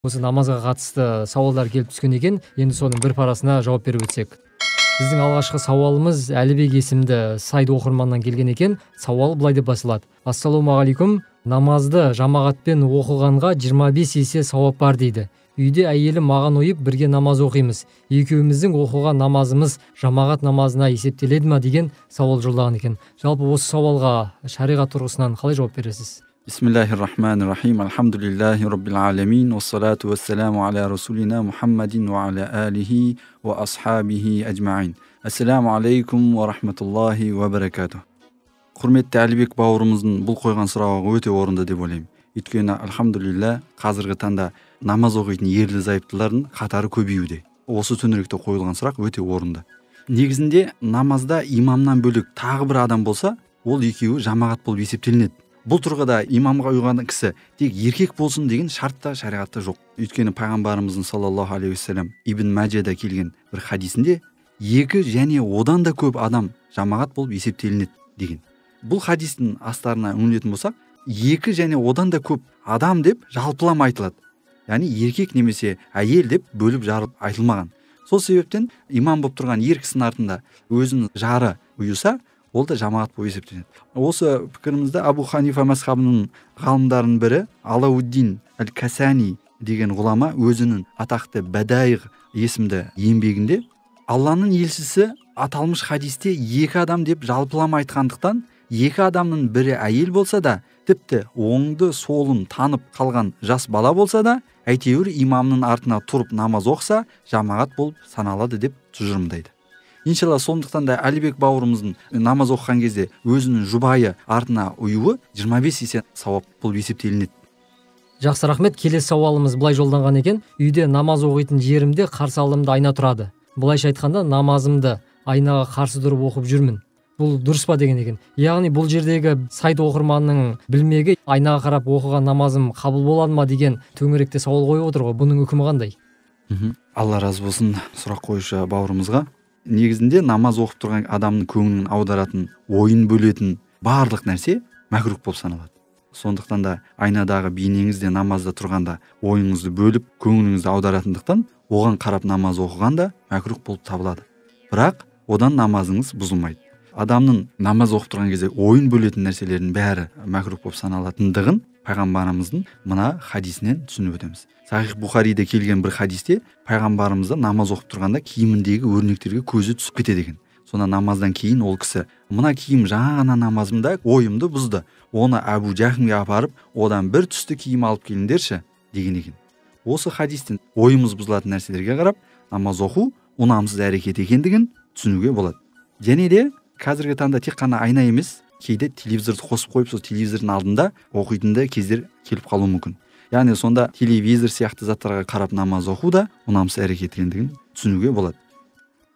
Осы намазға қатысты сауалдар келіп түскен екен. Енді соның бір парасына жауап беріп өтсек. Біздің алғашқы сауалымыз Әлібек есімді сайт оқырманнан келген екен. Сауал былай деп басталады. Ассалаумағалейкум. Намазды жамағатпен оқығанға 25 есе сауап бар дейді. Үйде әйелім маған ойып бірге намаз оқимыз. Екеуміздің оқыған намазымыз жамағат намазына есептеледі ма деген сауал жолдаған екен. Жалпы осы сауалға шариғат тұрғысынан қалай жауап бересіз? Бисмиллахир-рахманир-рахим. Алхамдулиллахи раббил аламин. Вассалату вассаламу аля расулина Мухаммадин ва аля алихи ва асхабихи аджмаин. Ассаламу алейкум ва рахматуллахи ва баракатух. Құрметті Әлібек бауырымыздың бұл қойған сұрағы өте орынды деп ойлаймын. Өйткені алхамдулилля қазіргі таңда намаз оқитын ерлі зайыптылардың қатары көбеюде. Осы төңіректе қойылған сұрақ өте орынды. Негізінде намазда имамнан бөлек тағы бір адам болса, ол екеуі жамағат болып есептелінеді. Бұл тұрғыда имамға ұйыған кісі тек еркек болсын деген шарт та шариғатта жоқ. Өйткені пайғамбарымыздың саллаллаху алейхи уассалам Ибн Маджада келген бір хадисінде екі және одан да көп адам жамағат болып есептелінеді деген. Бұл хадистің астарына үңілетін болсақ, екі және одан да көп адам деп жалпылама айтылады. Яғни еркек немесе әйел деп бөліп жарып айтылмаған. Сол себептен имам болып тұрған ер кісінің артында өзінің жары ұйыса, ол да жамағат болып есептеледі. Осы пікірімізді Абу Ханифа мазхабының ғалымдарының бірі Алауддин әл-Касани деген ғұлама өзінің атақты Бадайғ есімді еңбегінде Алланың елшісі аталмыш хадисте екі адам деп жалпылама айтқандықтан, екі адамның бірі әйел болса да, тіпті оңды солын танып қалған жас бала болса да, әйтеуір имамның артына тұрып намаз оқса, жамағат болып саналады деп тұжырымдайды. Иншалла, сондықтан да Әлібек бауырымыздың намаз оқыған кезде өзінің жұбайы артына ұюы 25 есе сауап болып есептелінеді. Жақсы, рахмет. Келесі сауалымыз былай жолданған екен. Үйде намаз оқитын жерімде қарсы алдымда айна тұрады. Былайша айтқанда, намазымды айнаға қарсы тұрып оқып жүрмін. Бұл дұрыс па деген екен. Яғни бұл жердегі сайт оқырманның білмегі айнаға қарап оқыған намазым қабыл болады ма деген төңіректе сауал қойып отыр ғой. Бұның үкімі қандай? Алла разы болсын сұрақ қойушы бауырымызға. Негізінде намаз оқып тұрған адамның көңілін аударатын, ойын бөлетін барлық нәрсе мәкрух болып саналады. Сондықтан да айнадағы бейнеңізде намазда тұрғанда ойыңызды бөліп, көңіліңізді аударатындықтан оған қарап намаз оқыған да мәкрух болып табылады. Бірақ одан намазыңыз бұзылмайды. Адамның намаз оқып тұрған кезде ойын бөлетін нәрселердің бәрі мәкрух болып саналатындығын пайғамбарымыздың мына хадисінен түсініп өтеміз. Сахих Бухариде келген бір хадисте пайғамбарымызда намаз оқып тұрғанда киіміндегі өрнектерге көзі түсіп кетеді екен. Сонда намаздан кейін ол кісі: "Мына киім жаңа ғана намазымда ойымды бұзды. Оны Абу Жахмге апарып, одан бір түсті киім алып келіңдерші" деген екен. Осы хадистен ойымыз бұзылатын нәрселерге қарап намаз оқу ұнамсыз әрекет екендігін түсінуге болады. Және де қазіргі таңда тек қана айна емес, кейде телевизорды қосып қойып, сол телевизордың алдында оқитындай кездер келіп қалуы мүмкін. Яғни сонда телевизор сияқты заттарға қарап намаз оқу да ұнамсыз әрекет екендігін түсінуге болады.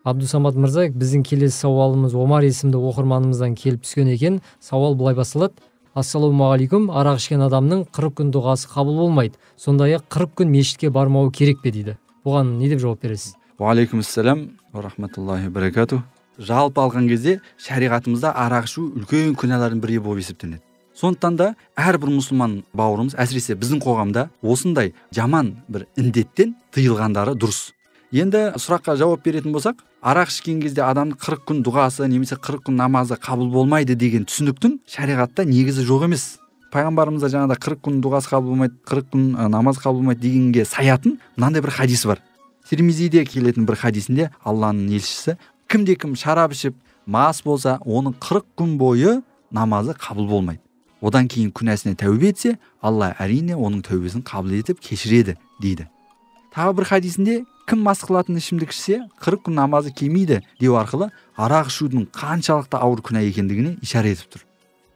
Абдусамат мырза, біздің келесі сауалымыз Омар есімді оқырманымыздан келіп түскен екен. Сауал былай басталады. Ассалаумағалейкум. Арақ ішкен адамның 40 күн дұғасы қабыл болмайды. Сондай-ақ 40 күн мешітке бармауы керек пе дейді. Бұған не деп жауап бересіз? Ва алейкумассалам ва рахматуллахи баракатух. Жалпы алған кезде шариғатымызда арақ ішу үлкен күнәлардың бірі болып есептеледі. Сондықтан да әрбір мұсылман бауырымыз, әсіресе біздің қоғамда осындай жаман бір індеттен тыйылғандары дұрыс. Енді сұраққа жауап беретін болсақ, арақ ішкен кезде адамның 40 күн дұғасы немесе 40 күн намазы қабыл болмайды деген түсініктің шариғатта негізі жоқ емес. Пайғамбарымызда жаңағыда 40 күн дұғасы қабыл болмайды, 40 күн намаз қабыл болмайды дегенге саятын мынандай бір хадис бар. Тирмизиде келетін бір хадисінде Алланың елшісі: "Кімде-кім шарап ішіп мас болса, оның 40 күн бойы намазы қабыл болмайды. Одан кейін күнәсіне тәубе етсе, Алла әрине оның тәубесін қабыл етіп кешіреді" дейді. Тағы бір хадисінде кім мас қылатын ішімдік ішсе 40 күн намазы келмейді деу арқылы арақ ішудің қаншалықты ауыр күнә екендігіне ишара етіп тұр.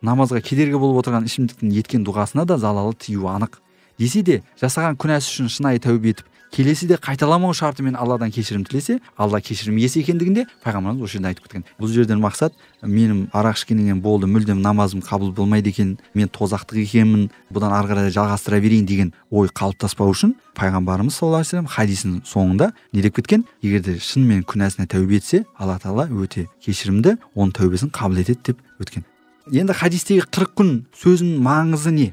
Намазға кедергі болып отырған ішімдіктің еткен дұғасына да залалы тиюі анық. Десе де жасаған күнәсі үшін шынайы тәубе етіп, келесіде қайталамау шартымен Алладан кешірім тілесе, Алла кешірім иесі екендігінде пайғамбарымыз осы жерде айтып кеткен. Бұл жерден мақсат менің арақ ішкеннен болды, мүлдем намазым қабыл болмайды екен, мен тозақтық екенмін, бұдан ары қарай жалғастыра берейін деген ой қалыптаспау үшін пайғамбарымыз саллаллаху алейхи вассалам хадисінің соңында не деп кеткен? Егерде шынымен күнәсіне тәубе етсе, Алла Тағала өте кешірімді, оның тәубесін қабыл етеді деп өткен. Енді хадистегі 40 күн сөзінің маңызы не?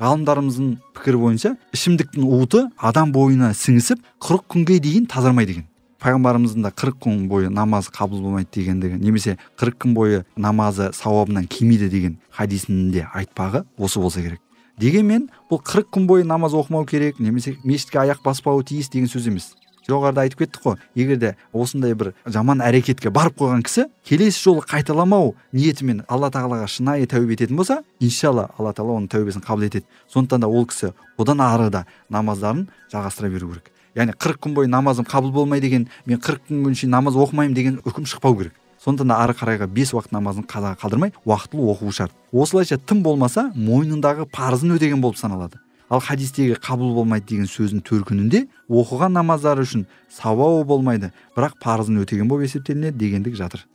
ғалымдарымыздың пікірі бойынша ішімдіктің уыты адам бойына сіңісіп 40 күнге дейін тазармайды деген. Пайғамбарымыздың да 40 күн бойы намазы қабыл болмайды дегендігі, немесе 40 күн бойы намазы сауабынан кемиді деген хадисінде айтпағы осы болса керек. Дегенмен бұл 40 күн бойы намаз оқымау керек, немесе мешітке аяқ баспауы тиіс деген сөз емес. Жоғарыда айтып кеттік қой, егерде осындай бір жаман әрекетке барып қойған кісі келесі жолы қайталамау ниетімен Алла тағалаға шынайы тәубе ететін болса, иншалла Алла тағала оның тәубесін қабыл етеді. Сондықтан да ол кісі одан ары да намаздарын жалғастыра беру керек. Яғни 40 күн бойы намазым қабыл болмай деген, мен 40 күн шейін намаз оқымаймын деген үкім шықпау керек. Сондықтан да ары қарайға 5 уақыт намазын қазаға қалдырмай, уақытылы оқу шарт. Осылайша тым болмаса мойнындағы парызын өтеген болып саналады. Ал хадистегі қабыл болмайды деген сөздің төркінінде оқыған намаздары үшін сауабы болмайды, бірақ парызын өтеген болып есептелінеді дегендік жатыр.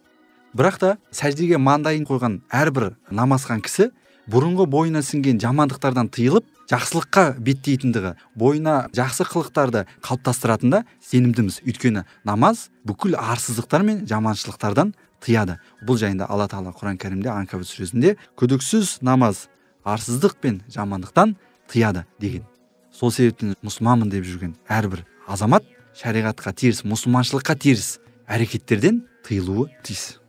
Бірақ та сәждеге маңдайын қойған әрбір намазхан кісі бұрынғы бойына сіңген жамандықтардан тыйылып, жақсылыққа беттейтіндігі, бойына жақсы қылықтарды қалыптастыратында сенімдіміз. Өйткені намаз бүкіл арсыздықтар мен жаманшылықтардан тыяды. Бұл жайында Алла тағала Құран кәрімде Анкабут сүресінде күдіксіз намаз арсыздық пен жамандықтан тыяды деген. Сол себептен мұсылманмын деп жүрген әрбір азамат шариғатқа теріс, мұсылманшылыққа теріс әрекеттерден тыйылуы тиіс.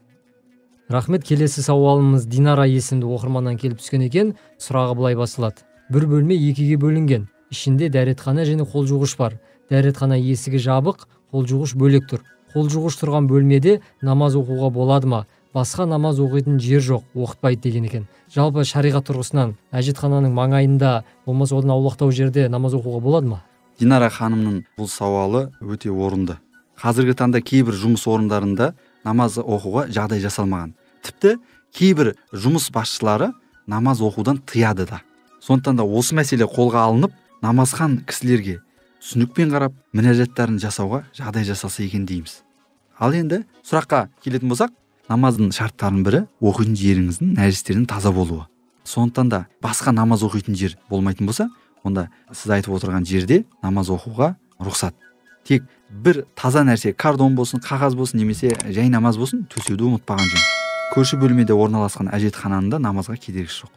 Рахмет. Келесі сауалымыз Динара есімді оқырманнан келіп түскен екен. Сұрағы былай басылады. Бір бөлме екіге бөлінген. Ішінде дәретхана және қол жуғыш бар. Дәретхана есігі жабық, қол жуғыш бөлек тұр. Қол жуғыш тұрған бөлмеде намаз оқуға болады ма? Басқа намаз оқитын жер жоқ, оқытпайды деген екен. Жалпы шариғат тұрғысынан әжетхананың маңайында, болмаса одан аулақтау жерде намаз оқуға болады ма? Динара ханымның бұл сауалы өте орынды. Қазіргі таңда кейбір жұмыс орындарында намаз оқуға жағдай жасалмаған. Тіпті кейбір жұмыс басшылары намаз оқудан тыяды да. Сондықтан да осы мәселе қолға алынып, намазхан кісілерге түсінікпен қарап, мінәжаттарын жасауға жағдай жасалса екен дейміз. Ал енді сұраққа келетін болсақ, намаздың шарттарының бірі оқитын жеріңіздің нәжістердің таза болуы. Сондықтан да басқа намаз оқитын жер болмайтын болса, онда сіз айтып отырған жерде намаз оқуға рұқсат. Тек бір таза нәрсе, кардон болсын, қағаз болсын, немесе жай намаз болсын, төсеуді ұмытпаған жөн. Көрші бөлмеде орналасқан әжетхананы да намазға кедергісі жоқ.